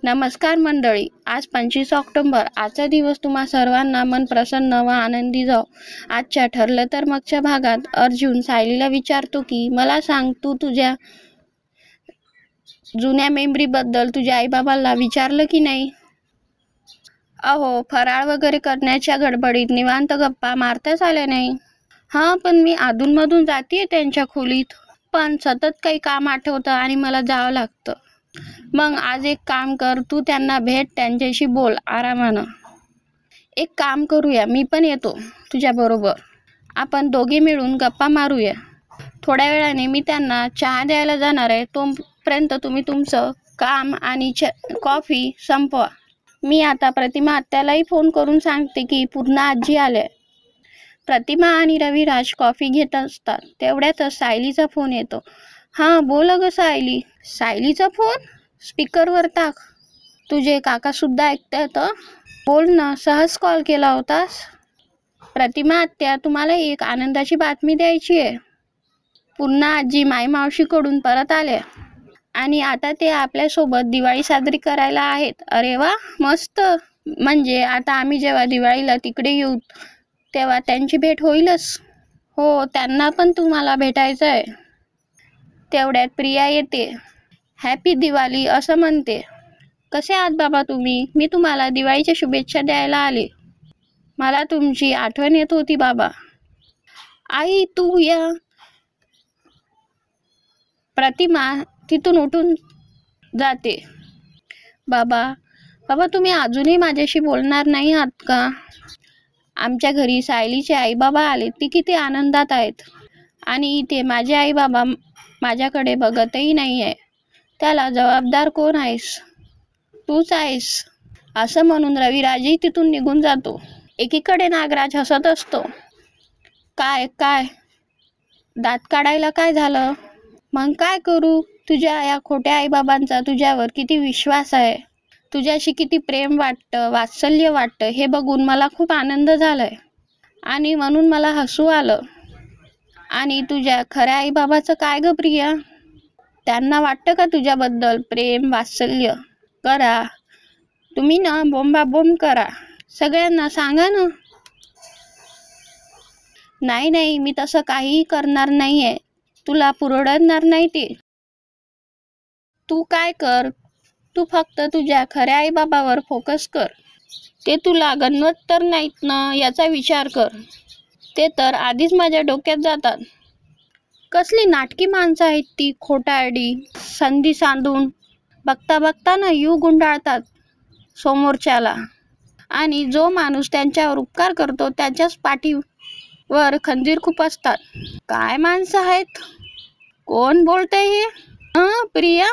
नमस्कार मंडळी. आज 25 ऑक्टोबर. आजचा दिवस तुम्हा सर्वांना मन प्रसन्न व आनंदी जाओ. आजच्या ठरलं तर मागच्या भागात अर्जुन सायलीला विचारतो की मला सांग, तू तुझ्या जुन्या मेमरीबद्दल तुझ्या आईबाबांना विचारलं की नाही? अहो, फराळ वगैरे करण्याच्या गडबडीत निवांत गप्पा मारताच आल्या नाही. हां, पण मी अधूनमधून जाते त्यांच्या खोलीत. पण सतत काही काम आठवतं आणि मला जावं लागतं. मग आज एक काम कर, तू त्यांना भेट, त्यांच्याशी बोल आरामानं. एक काम करूया, मी पण येतो तुझ्याबरोबर. आपण दोघे मिळून गप्पा मारूया. थोड्या वेळाने मी त्यांना चहा द्यायला जाणार आहे. तोपर्यंत तुम्ही तुमचं काम आणि कॉफी संपवा. मी आता प्रतिमा आत्यालाही फोन करून सांगते की पूर्णा आजी आल्या. प्रतिमा आणि रविराज कॉफी घेत असतात. तेवढ्यातच सायलीचा फोन येतो. हां, बोल अगं सायली. सायलीचा फोन? स्पीकरवर टाक. तुझे काका सुद्धा ऐकतात. बोल ना, सहज कॉल केला होतास? प्रतिमा आत्या, तुम्हाला एक आनंदाची बातमी द्यायची आहे. पुन्हा आजी मायमावशीकडून परत आल्या आणि आता ते आपल्यासोबत दिवाळी साजरी करायला आहेत. अरे वा, मस्त. म्हणजे आता आम्ही जेव्हा दिवाळीला तिकडे येऊ तेव्हा त्यांची भेट होईलच. हो, त्यांना पण तुम्हाला भेटायचं आहे. तेवढ्यात प्रिया येते. हॅपी दिवाळी असं म्हणते. कसे आहात बाबा तुम्ही? मी तुम्हाला दिवाळीच्या शुभेच्छा द्यायला आले. मला तुमची आठवण येत होती बाबा. आई तू या. प्रतिमा तिथून उठून जाते. बाबा तुम्ही अजूनही माझ्याशी बोलणार नाही आहात का? आमच्या घरी सायलीचे आईबाबा आले. ती किती आनंदात आहेत. आणि इथे माझे आईबाबा माझ्याकडे बघतही नाही आहे. त्याला जबाबदार कोण आहेस? तूच आहेस. असं म्हणून रविराजही तिथून निघून जातो. एकीकडे नागराज हसत असतो. काय दात काढायला काय झालं? मग काय करू? तुझ्या या खोट्या आईबाबांचा तुझ्यावर किती विश्वास आहे, तुझ्याशी किती प्रेम वाटतं, वात्सल्य वाटतं, हे बघून मला खूप आनंद झालाय आणि म्हणून मला हसू आलं. आणि तुझ्या खऱ्या आईबाबाचं काय ग प्रिया? त्यांना वाटतं का तुझ्याबद्दल प्रेम वात्सल्य? करा तुम्ही ना, बोंबाबोंब करा, सगळ्यांना सांगा ना. नाही, मी तसं काहीही करणार नाहीये. तुला पुरवणार नाही ते. तू काय कर, तू फक्त तुझ्या खऱ्या आईबाबावर फोकस कर. ते तुला गणवत तर नाहीत ना, याचा विचार कर. ते तर आधीच माझ्या डोक्यात जातात. कसली नाटकी माणसं आहेत ती, खोटारडी. संधी सांधून बघता ना यू गुंडाळतात समोरच्याला. आणि जो माणूस त्यांच्यावर उपकार करतो त्याच्याच पाठीवर खंजीर खुपसतात. काय माणसं आहेत? कोण बोलतंय हे? प्रिया,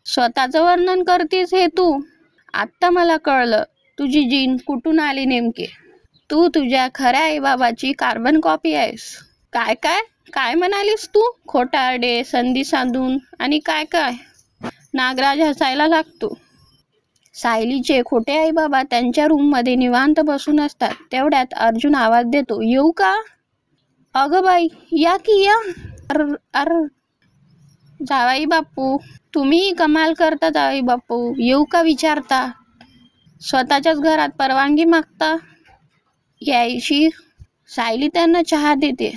स्वतःचं वर्णन करतेस हे तू? आत्ता मला कळलं तुझी जीन कुठून आली नेमके. तू तुझ्या खऱ्या आईबाबाची कार्बन कॉपी आहेस. काय म्हणालीस तू? खोटारडे, संधी सांधून आणि काय? नागराज हसायला लागतो. सायलीचे खोटे आईबाबा त्यांच्या रूममध्ये निवांत बसून असतात. तेवढ्यात अर्जुन आवाज देतो. येऊ का? अगं बाई, या की या. अर जावाई बापू, तुम्ही कमाल करता. जावाई बापू, येऊ का विचारता, स्वतःच्याच घरात परवानगी मागता यायची. सायली त्यांना चहा देते.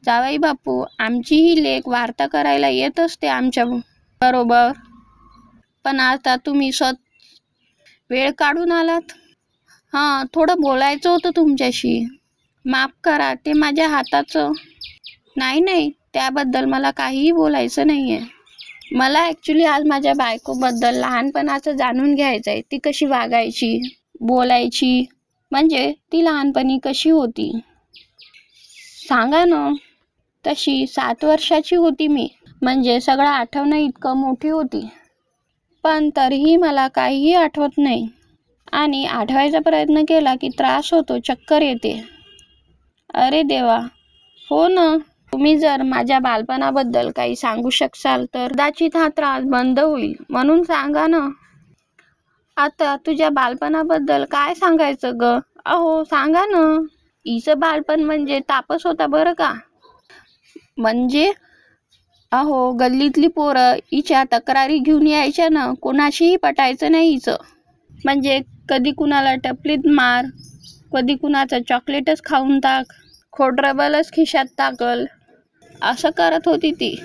जावाई बापू, आमची ही लेक वार्ता करायला येत असते आमच्या बरोबर, पण आता तुम्ही वेळ काढून आलात. थोडं बोलायचं होतं तुमच्याशी. माफ करा, ते माझ्या हाताचं. नाही, त्याबद्दल मला काहीही बोलायचं नाहीये. मला ॲक्च्युली आज माझ्या बायकोबद्दल लहानपणाचं जाणून घ्यायचं आहे. ती कशी वागायची, बोलायची, म्हणजे ती लहानपणी कशी होती. सांगा ना. तशी 7 वर्षाची होती मी, म्हणजे सगळं आठवणं इतकं मोठी होती. पण तरीही मला काहीही आठवत नाही. आणि आठवायचा प्रयत्न केला की त्रास होतो, चक्कर येते. अरे देवा. हो ना. तुम्ही जर माझ्या बालपणाबद्दल काही सांगू शकाल तर कदाचित हा त्रास बंद होईल. म्हणून सांगा ना. आता तुझ्या बालपणाबद्दल काय सांगायचं ग? अहो सांगा ना. हिचं बालपण म्हणजे तापस होता बरं का. म्हणजे अहो गल्लीतली पोरं हिच्या तक्रारी घेऊन यायच्या ना, कोणाशीही पटायचं नाही हिचं. म्हणजे कधी कुणाला टपलीत मार, कधी कुणाचं चॉकलेटच खाऊन टाक, खोडरबलच खिशात टाकल, असं करत होती ती.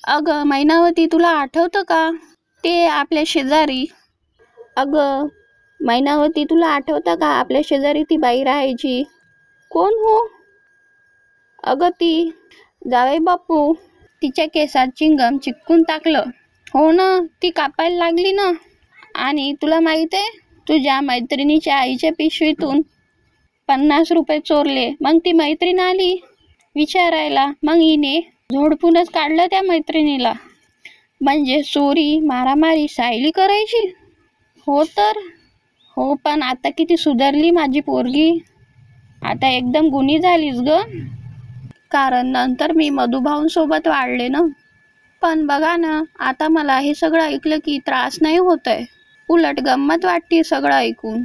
अगं मैनावती, तुला आठवतं का ते आपल्या शेजारी? अगं मैनावती, तुला आठवतं का आपल्या शेजारी ती बाई राहायची? कोण हो? अगं ती जावई बापू. तिच्या केसात चिंगम चिपकून टाकलं. हो ना, ती कापायला लागली ना. आणि तुला माहित आहे, तुझ्या मैत्रिणीच्या आईच्या पिशवीतून 50 रुपये चोरले. मग ती मैत्रीण आली विचारायला, मग हिने झोडपूनच काढलं त्या मैत्रिणीला. म्हणजे चोरी मारामारी सायली करायची. हो तर हो, पण आता किती सुधारली माझी पोरगी. आता एकदम गुणी झालीस ग. कारण नंतर मी मधुभाऊंसोबत वाढले ना. पण बघा ना, आता मला हे सगळं ऐकलं की त्रास नाही होत आहे, उलट गंमत वाटते सगळं ऐकून.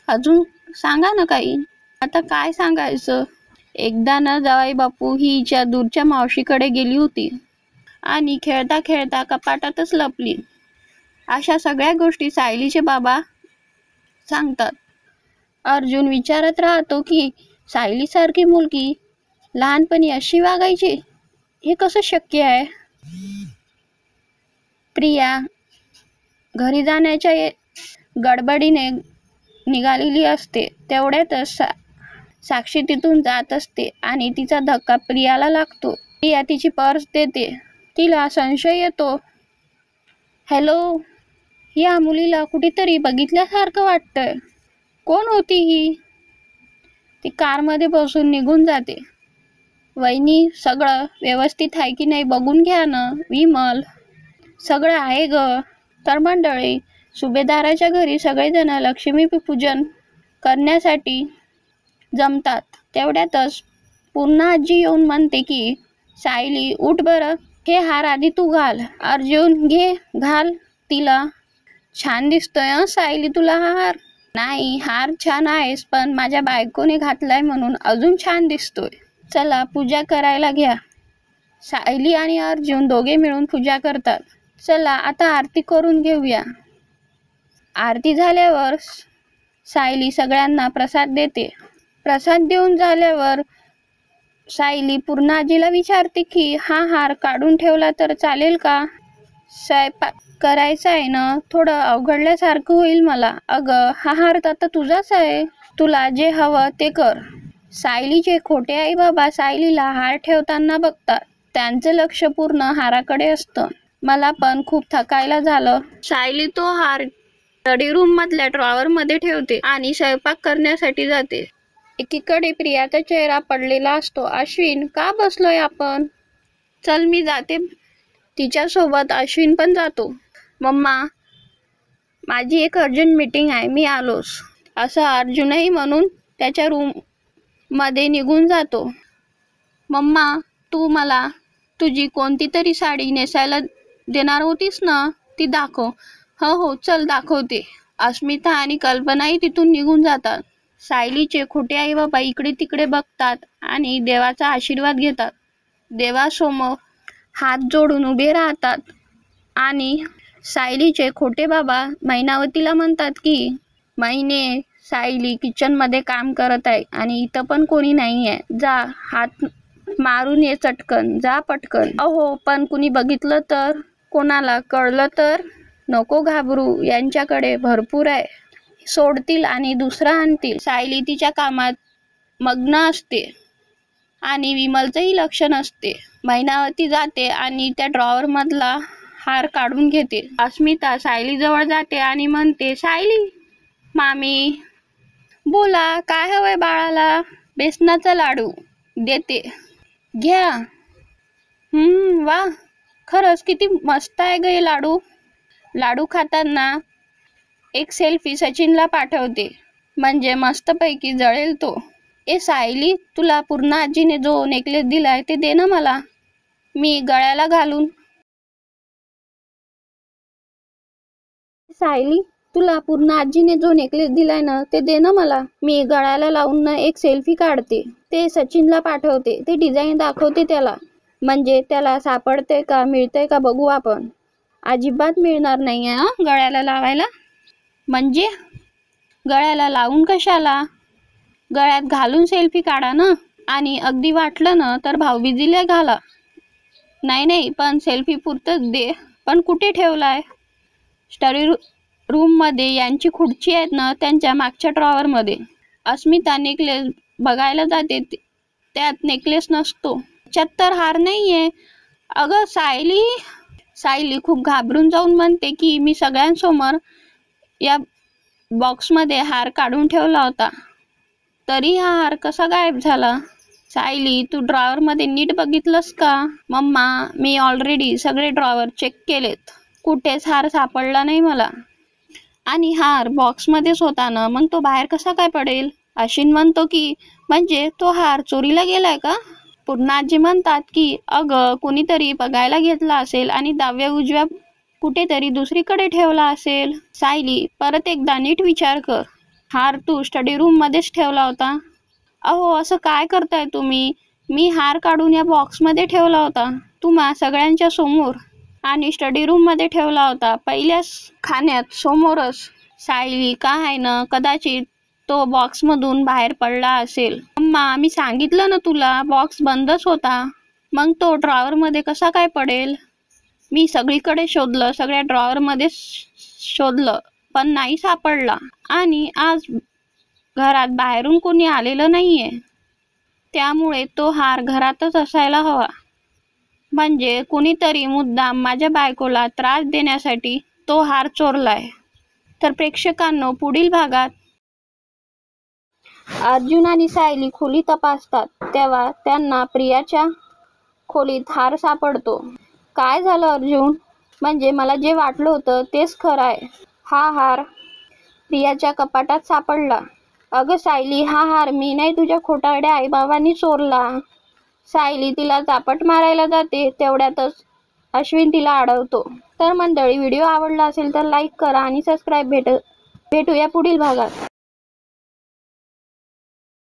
अजून सांगा ना काही. आता काय सांगायचं. एकदा ना जावई बापू ही हिच्या दूरच्या मावशीकडे गेली होती आणि खेळता खेळता कपाटातच लपली. अशा सगळ्या गोष्टी सायलीचे बाबा सांगतात. अर्जुन विचारत राहतो की सायलीसारखी मुलगी लहानपणी अशी वागायची, हे कसं शक्य आहे. प्रिया घरी जाण्याच्या गडबडीने निघालेली असते. तेवढ्यातच साक्षी तिथून जात असते आणि तिचा धक्का प्रियाला लागतो. प्रिया तिची पर्स देते. तिला संशय येतो. हॅलो, या मुलीला कुठेतरी बघितल्यासारखं वाटतंय. कोण होती ही? ती कारमध्ये बसून निघून जाते. वहिनी, सगळं व्यवस्थित आहे की नाही बघून घ्या ना. विमल, सगळं आहे ग. तर मंडळी, सुभेदाराच्या घरी सगळेजण लक्ष्मीपूजन करण्यासाठी जमतात. तेवढ्यातच पुन्हा आजी येऊन म्हणते की सायली उठ बरं, हे हार आधी तू घाल. अर्जुन घे घाल तिला. छान दिसतोय सायली तुला हा हार. नाही, हार छान आहेस, पण माझ्या बायकोने घातलाय म्हणून अजून छान दिसतोय. चला पूजा करायला घ्या. सायली आणि अर्जुन दोघे मिळून पूजा करतात. चला आता आरती करून घेऊया. आरती झाल्यावर सायली सगळ्यांना प्रसाद देते. प्रसाद देऊन झाल्यावर सायली पूर्णाजीला विचारते की हा हार काढून ठेवला तर चालेल का? स्वयंपाक करायचा आहे ना, थोडं अवघडल्यासारखं होईल मला. अगं हा हार आता तुझाच आहे, तुला जे हवं ते कर. सायलीचे खोटे आई बाबा सायलीला हार ठेवताना बघतात. त्यांचं लक्ष पूर्ण हाराकडे असतं. मला पण खूप थकायला झालं. सायली तो हार स्टडी रूम मधल्या ड्रॉवर मध्ये ठेवते आणि स्वयंपाक करण्यासाठी जाते. एकीकडे प्रियाचा चेहरा पडलेला असतो. अश्विन, का बसलोय आपण? चल मी जाते. तिच्यासोबत अश्विन पण जातो. मम्मा, माझी एक अर्जंट मीटिंग आहे, मी आलोच, असं अर्जुनही म्हणून त्याच्या रूम मध्ये निघून जातो. मम्मा, तू मला तुझी कोणती तरी साडी नेसायला देणार होतीस ना, ती दाखव. हो हो, चल दाखवते. अस्मिता आणि कल्पनाही तिथून निघून जातात. सायलीचे खोटे आई बाबा इकडे तिकडे बघतात आणि देवाचा आशीर्वाद घेतात. देवासमोर हात जोडून उभे राहतात आणि सायलीचे खोटे बाबा मैनावतीला म्हणतात की मैने, सायली किचन मध्ये काम करत आहे आणि इथं पण कोणी नाही आहे. जा हात मारून ये चटकन, जा पटकन. अहो पण कुणी बघितलं तर, कोणाला कळलं तर? नको घाबरू, यांच्याकडे भरपूर आहे, सोडतील आणि दुसरा आणतील. सायली तिच्या कामात मग्न असते आणि विमलचंही लक्ष नसते. मैनावती जाते आणि त्या ड्रॉवर मधला हार काढून घेते. अस्मिता सायली जवळ जाते आणि म्हणते, सायली मामी. बोला, काय हवंय बाळाला? बेसनाचा लाडू देते, घ्या. वा, खरंच किती मस्त आहे ग हे लाडू. लाडू खाताना एक सेल्फी सचिनला पाठवते, म्हणजे मस्तपैकी जळेल तो. ए सायली, तुला पूर्णा आजीने जो नेकलेस दिलाय ते दे ना मला, मी गळ्याला घालून. सायली, तुला पूर्णा आजीने जो नेकलेस दिलाय ना ते दे ना मला, मी गळ्याला लावून ना एक सेल्फी काढते, ते सचिनला पाठवते, ते डिझाईन दाखवते त्याला. म्हणजे त्याला सापडते का मिळते का बघू आपण. अजिबात मिळणार नाही आहे गळ्याला लावायला. म्हणजे गळ्याला लावून कशाला, गळ्यात घालून सेल्फी काढा ना. आणि अगदी वाटलं ना तर भाऊबीजीला घाला. नाही पण सेल्फी पुरतच दे. पण कुठे ठेवलाय? स्टडी रूम मध्ये. यांची खुर्ची आहेत ना त्यांच्या मागच्या ड्रॉवर मध्ये. अस्मिता नेकलेस बघायला जाते, त्यात नेकलेस नसतो. त्याच्यात तर हार नाहीये. अगं सायली खूप घाबरून जाऊन म्हणते की मी सगळ्यांसमोर या बॉक्समध्ये हार काढून ठेवला होता. तरी हा हार कसा गायब झाला? सायली, तू ड्रॉवर मध्ये नीट बघितलंस का? मम्मा, मी ऑलरेडी सगळे ड्रॉवर चेक केलेत. कुठेच हार सापडला नाही मला. आणि हार बॉक्समध्येच होता ना, मग तो बाहेर कसा काय पडेल? अश्विन म्हणतो की म्हणजे तो हार चोरीला गेलाय का? पूर्णाजी म्हणतात की अगं कुणीतरी बघायला घेतला असेल आणि डाव्या उजव्या कुठेतरी दुसरीकडे ठेवला असेल. सायली, परत एकदा नीट विचार कर. हार तू स्टडी रूम मध्येच ठेवला होता. अहो असं काय करताय तुम्ही? मी हार काढून या बॉक्समध्ये ठेवला होता तुम्हा सगळ्यांच्या समोर. आणि स्टडी रूम मध्ये ठेवला होता, पहिल्याच खाण्यात समोरच. सायली, का आहे ना, कदाचित तो बॉक्स मधून बाहेर पडला असेल. मम्मा, मी सांगितलं ना तुला, बॉक्स बंदच होता. मग तो ड्रॉवर मध्ये कसा काय पडेल? मी सगळीकडे शोधलं, सगळ्या ड्रॉवर मध्ये शोधलं, पण नाही सापडला. आणि आज घरात बाहेरून कोणी आलेलं नाहीये, त्यामुळे तो हार घरातच असायला हवा. म्हणजे कुणीतरी मुद्दाम माझ्या बायकोला त्रास देण्यासाठी तो हार चोरलाय. तर प्रेक्षकांनो, पुढील भागात अर्जुन आणि सायली खोली तपासतात, तेव्हा त्यांना प्रियाच्या खोलीत हार सापडतो. काय झालं अर्जुन? म्हणजे मला जे वाटलं होतं तेच खरं आहे. हा हार प्रियाच्या कपाटात सापडला. अगं सायली, हा हार मी नाही, तुझ्या खोटारड्या आईबाबांनी चोरला. सायली तिला चापट मारायला जाते, तेवढ्यातच अश्विन तिला अडवतो. तर मंडळी, व्हिडिओ आवडला असेल तर लाईक करा आणि सबस्क्राईब. भेटूया पुढील भागात.